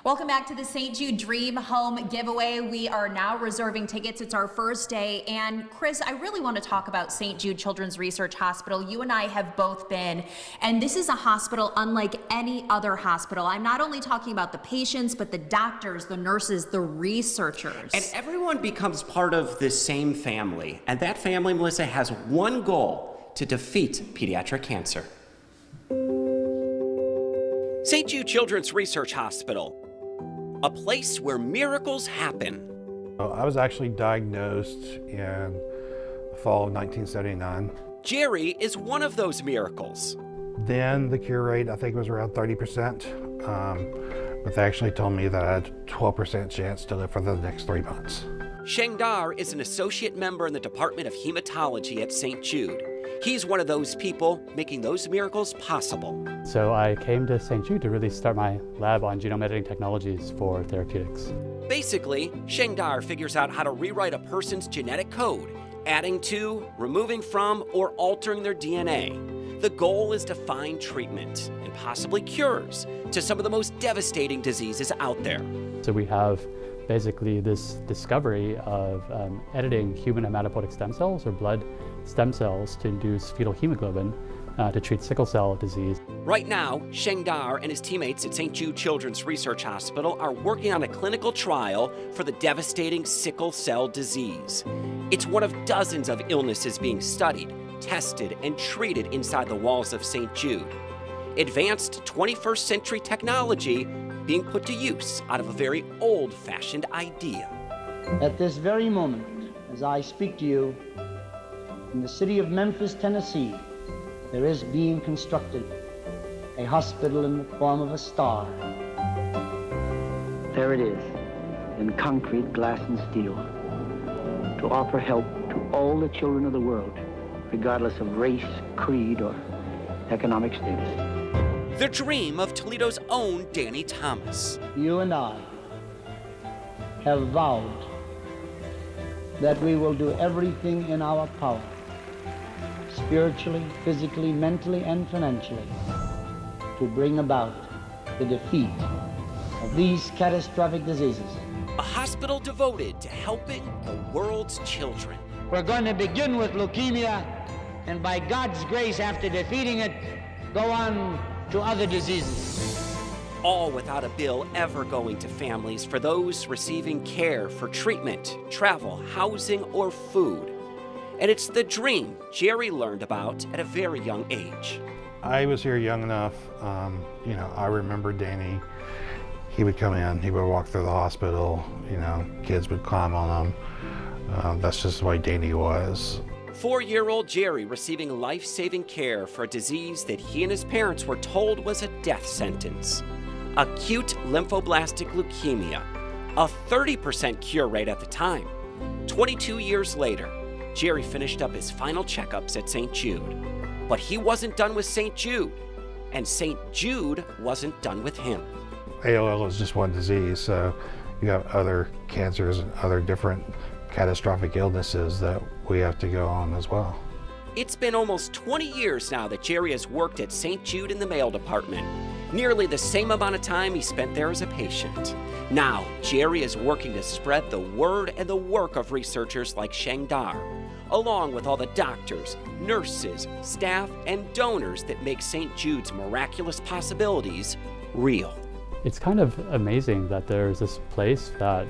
Welcome back to the St. Jude Dream Home giveaway. We are now reserving tickets. It's our first day. And Chris, I really want to talk about St. Jude Children's Research Hospital. You and I have both been, and this is a hospital unlike any other hospital. I'm not only talking about the patients, but the doctors, the nurses, the researchers. And everyone becomes part of the same family. And that family, Melissa, has one goal: to defeat pediatric cancer. St. Jude Children's Research Hospital, a place where miracles happen. I was actually diagnosed in the fall of 1979. Jerry is one of those miracles. Then the cure rate, I think, was around 30%, but they actually told me that I had a 12% chance to live for the next 3 months. Shengdar is an associate member in the Department of Hematology at St. Jude. He's one of those people making those miracles possible. So I came to St. Jude to really start my lab on genome editing technologies for therapeutics. Basically, Shengdar figures out how to rewrite a person's genetic code, adding to, removing from, or altering their DNA. The goal is to find treatment and possibly cures to some of the most devastating diseases out there. So we have basically this discovery of editing human hematopoietic stem cells, or blood stem cells, to induce fetal hemoglobin to treat sickle cell disease. Right now, Shengdar and his teammates at St. Jude Children's Research Hospital are working on a clinical trial for the devastating sickle cell disease. It's one of dozens of illnesses being studied, tested, and treated inside the walls of St. Jude. Advanced 21st century technology being put to use out of a very old-fashioned idea. At this very moment, as I speak to you, in the city of Memphis, Tennessee, there is being constructed a hospital in the form of a star. There it is, in concrete, glass, and steel, to offer help to all the children of the world, regardless of race, creed, or economic status. The dream of Toledo's own Danny Thomas. You and I have vowed that we will do everything in our power, spiritually, physically, mentally, and financially, to bring about the defeat of these catastrophic diseases. A hospital devoted to helping the world's children. We're going to begin with leukemia, and by God's grace, after defeating it, go on to other diseases. All without a bill ever going to families for those receiving care for treatment, travel, housing, or food. And it's the dream Jerry learned about at a very young age. I was here young enough, I remember Danny. He would come in, he would walk through the hospital, kids would climb on him. That's just the way Danny was. 4-year-old Jerry receiving life-saving care for a disease that he and his parents were told was a death sentence. Acute lymphoblastic leukemia, a 30% cure rate at the time. 22 years later, Jerry finished up his final checkups at St. Jude. But he wasn't done with St. Jude, and St. Jude wasn't done with him. ALL is just one disease, so you have other cancers and other different catastrophic illnesses that we have to go on as well. It's been almost 20 years now that Jerry has worked at St. Jude in the mail department, nearly the same amount of time he spent there as a patient. Now, Jerry is working to spread the word and the work of researchers like Shengdar, along with all the doctors, nurses, staff, and donors that make St. Jude's miraculous possibilities real. It's kind of amazing that there's this place that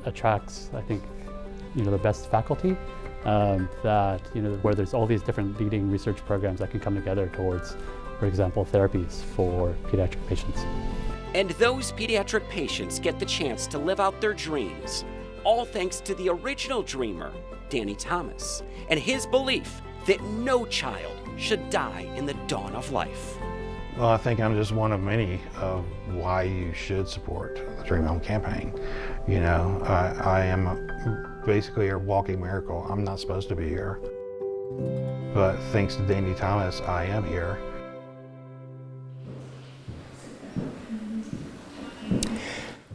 attracts, I think, the best faculty, where there's all these different leading research programs that can come together towards, for example, therapies for pediatric patients. And those pediatric patients get the chance to live out their dreams, all thanks to the original dreamer, Danny Thomas, and his belief that no child should die in the dawn of life. Well, I think I'm just one of many of why you should support the Dream Home campaign. I am basically a walking miracle. I'm not supposed to be here. But thanks to Danny Thomas, I am here.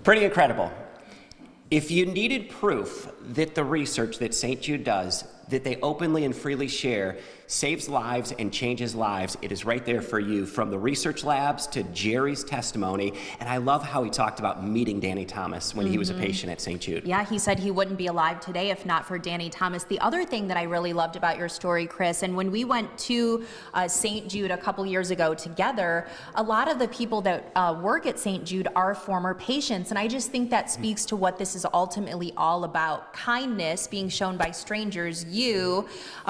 Pretty incredible. If you needed proof that the research that St. Jude does, that they openly and freely share, saves lives and changes lives. It is right there for you, from the research labs to Jerry's testimony. And I love how he talked about meeting Danny Thomas when he was a patient at St. Jude. Yeah, he said he wouldn't be alive today if not for Danny Thomas. The other thing that I really loved about your story, Chris, and when we went to St. Jude a couple years ago together, a lot of the people that work at St. Jude are former patients. And I just think that speaks to what this is ultimately all about. Kindness being shown by strangers, you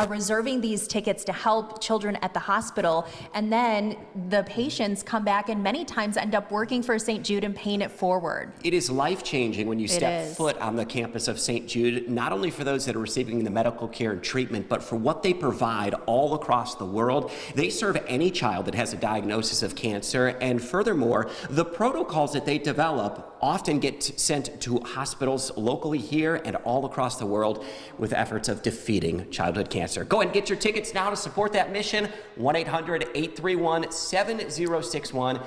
reserving these tickets to help children at the hospital, and then the patients come back and many times end up working for St. Jude and paying it forward. It is life-changing when you step foot on the campus of St. Jude, not only for those that are receiving the medical care and treatment, but for what they provide all across the world. They serve any child that has a diagnosis of cancer, and furthermore, the protocols that they develop often get sent to hospitals locally here and all across the world with efforts of defeating childhood cancer. Go ahead and get your tickets now to support that mission. 1-800-831-7061.